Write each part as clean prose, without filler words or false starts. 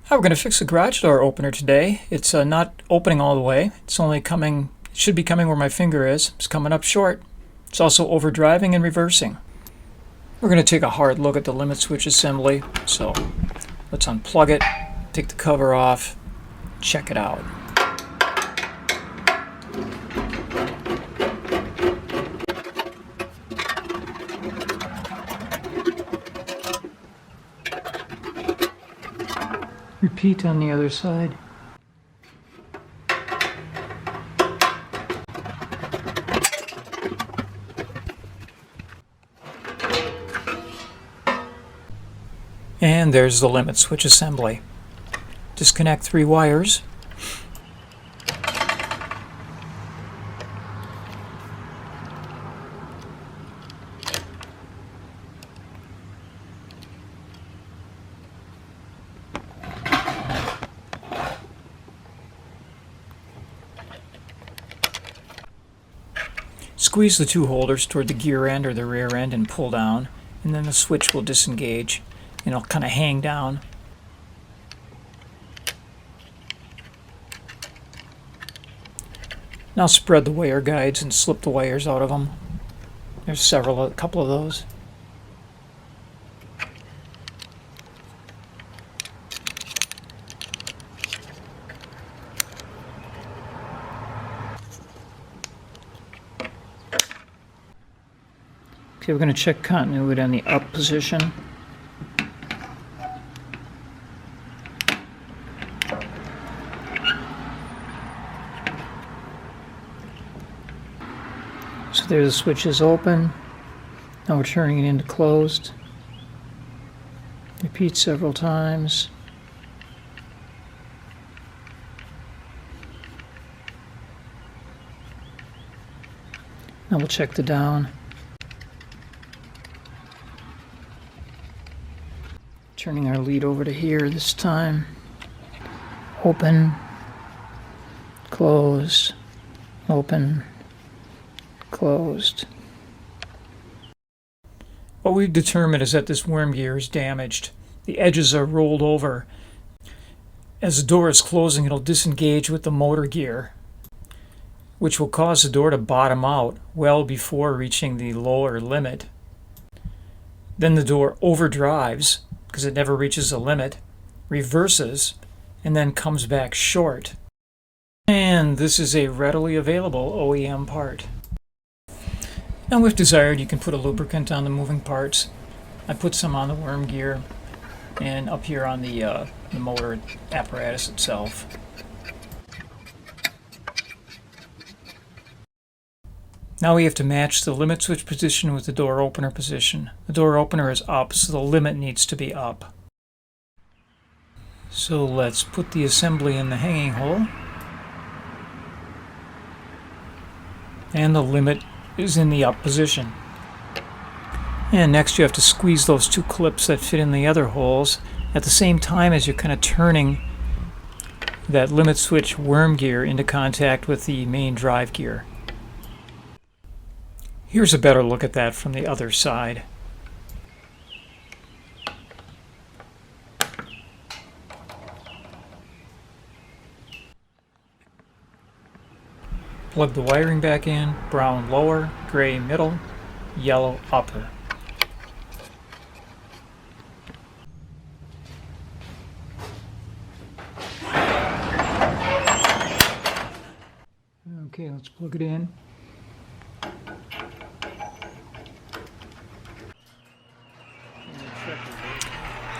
Hi, we're going to fix the garage door opener today. It's not opening all the way. It's only coming, it should be coming where my finger is. It's coming up short. It's also overdriving and reversing. We're going to take a hard look at the limit switch assembly. So let's unplug it, take the cover off, check it out. Repeat on the other side. And there's the limit switch assembly. Disconnect 3 wires. Squeeze the 2 holders toward the gear end or the rear end and pull down, and then the switch will disengage and it'll kind of hang down. Now spread the wire guides and slip the wires out of them. There's a couple of those. Okay, we're going to check continuity on the up position. So there the switch is open. Now we're turning it into closed. Repeat several times. Now we'll check the down. Turning our lead over to here this time. Open, closed, open, closed. What we've determined is that this worm gear is damaged. The edges are rolled over. As the door is closing, it'll disengage with the motor gear, which will cause the door to bottom out well before reaching the lower limit. Then the door overdrives, because it never reaches the limit, reverses, and then comes back short. And this is a readily available OEM part. Now if desired, you can put a lubricant on the moving parts. I put some on the worm gear and up here on the motor apparatus itself. Now we have to match the limit switch position with the door opener position. The door opener is up, so the limit needs to be up. So let's put the assembly in the hanging hole. And the limit is in the up position. And next you have to squeeze those 2 clips that fit in the other holes at the same time as you're kind of turning that limit switch worm gear into contact with the main drive gear. Here's a better look at that from the other side. Plug the wiring back in, brown lower, gray middle, yellow upper. Okay, let's plug it in.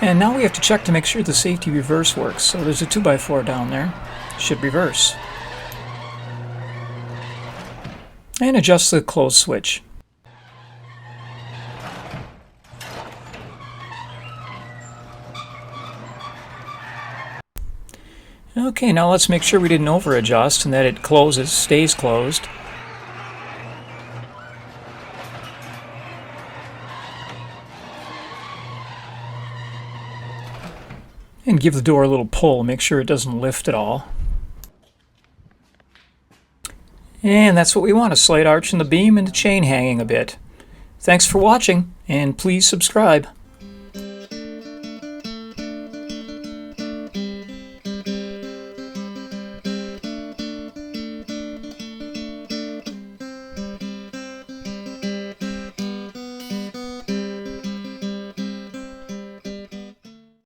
And now we have to check to make sure the safety reverse works. So there's a 2x4 down there. Should reverse. And adjust the close switch. Okay, now let's make sure we didn't over adjust and that it closes, stays closed. And give the door a little pull, make sure it doesn't lift at all. And that's what we want, a slight arch in the beam and the chain hanging a bit. Thanks for watching, and please subscribe.